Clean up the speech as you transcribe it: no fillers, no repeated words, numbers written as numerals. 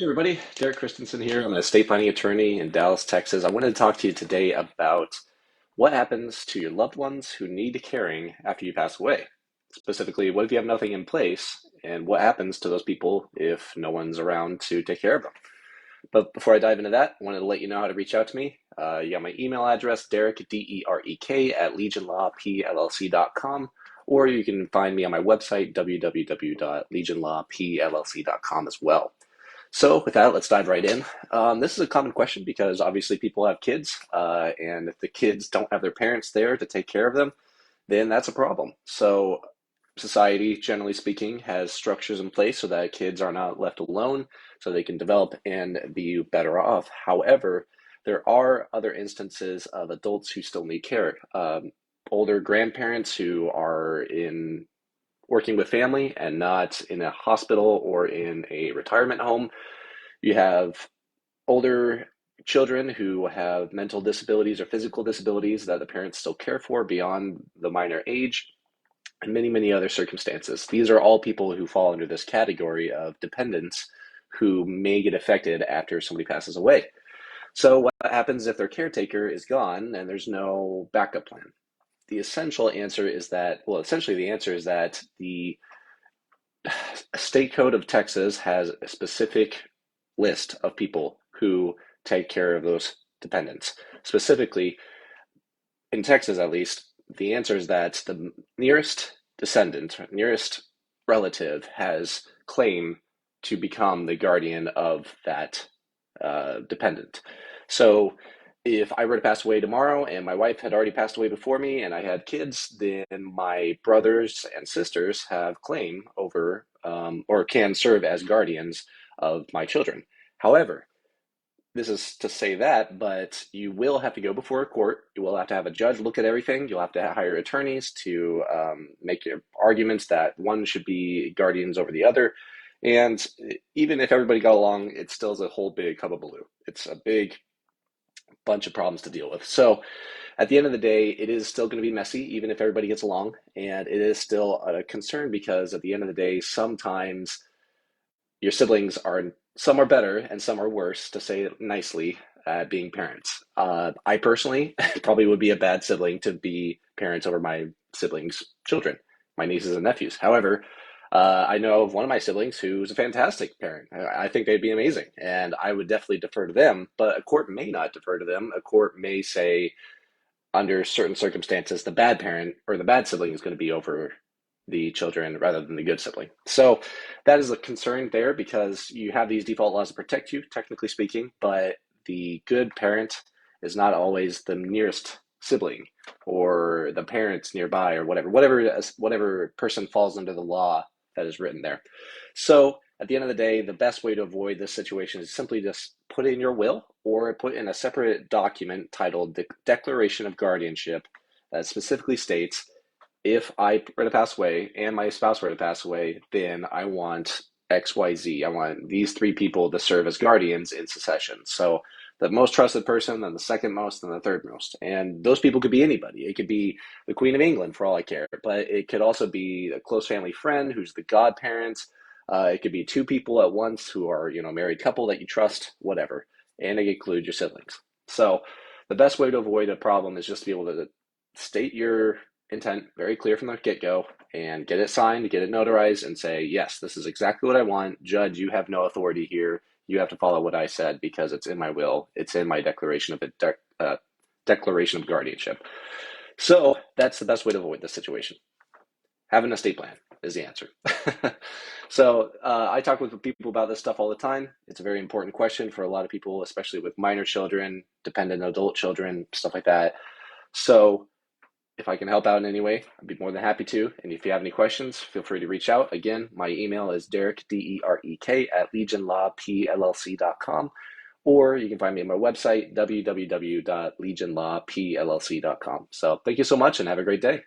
Hey everybody, Derek Christensen here. I'm an estate planning attorney in Dallas, Texas. I wanted to talk to you today about what happens to your loved ones who need caring after you pass away. Specifically, what if you have nothing in place, and what happens to those people if no one's around to take care of them? But before I dive into that, I wanted to let you know how to reach out to me. You got my email address, Derek, D-E-R-E-K, at legionlawpllc.com, or you can find me on my website, www.legionlawpllc.com as well. So with that, let's dive right in. This is a common question because obviously people have kids, and if the kids don't have their parents there to take care of them, then that's a problem. So society, generally speaking, has structures in place so that kids are not left alone, so they can develop and be better off. However, there are other instances of adults who still need care. Older grandparents who are in working with family and not in a hospital or in a retirement home. You have older children who have mental disabilities or physical disabilities that the parents still care for beyond the minor age, and many, many other circumstances. These are all people who fall under this category of dependents who may get affected after somebody passes away. So, what happens if their caretaker is gone and there's no backup plan? The essential answer is that, well, essentially, the answer is that the state code of Texas has a specific list of people who take care of those dependents. Specifically, in Texas at least, the answer is that the nearest descendant, nearest relative, has claim to become the guardian of that dependent. So if I were to pass away tomorrow and my wife had already passed away before me and I had kids, then my brothers and sisters have claim over or can serve as guardians of my children. However, this is to say that, but you will have to go before a court. You will have to have a judge look at everything. You'll have to hire attorneys to make your arguments that one should be guardians over the other. And even if everybody got along, it still is a whole big hullabaloo. It's a big bunch of problems to deal with. So at the end of the day, it is still going to be messy, even if everybody gets along. And it is still a concern because at the end of the day, sometimes your siblings are, some are better and some are worse, to say it nicely, at being parents. I personally probably would be a bad sibling to be parents over my siblings' children, my nieces and nephews. However, I know of one of my siblings who's a fantastic parent. I think they'd be amazing, and I would definitely defer to them, but a court may not defer to them. A court may say, under certain circumstances, the bad parent or the bad sibling is going to be over the children rather than the good sibling. So that is a concern there because you have these default laws to protect you, technically speaking, but the good parent is not always the nearest sibling or the parents nearby or whatever person falls under the law that is written there. So at the end of the day, the best way to avoid this situation is simply just put in your will or put in a separate document titled the Declaration of Guardianship that specifically states, if I were to pass away and my spouse were to pass away, then I want XYZ. I want these three people to serve as guardians in succession. So the most trusted person, then the second most, and the third most. And those people could be anybody. It could be the Queen of England for all I care, but it could also be a close family friend who's the godparent. It could be two people at once who are, married couple that you trust, whatever. And it include your siblings. So the best way to avoid a problem is just to be able to state your intent very clear from the get-go and get it signed, get it notarized, and say, yes, this is exactly what I want. Judge, you have no authority here. You have to follow what I said because it's in my will. It's in my declaration of guardianship. So that's the best way to avoid this situation. Have an estate plan is the answer. So I talk with people about this stuff all the time. It's a very important question for a lot of people, especially with minor children, dependent adult children, stuff like that. So if I can help out in any way, I'd be more than happy to. And if you have any questions, feel free to reach out. Again, my email is Derek, D-E-R-E-K, at legionlawpllc.com. Or you can find me on my website, www.legionlawpllc.com. So thank you so much and have a great day.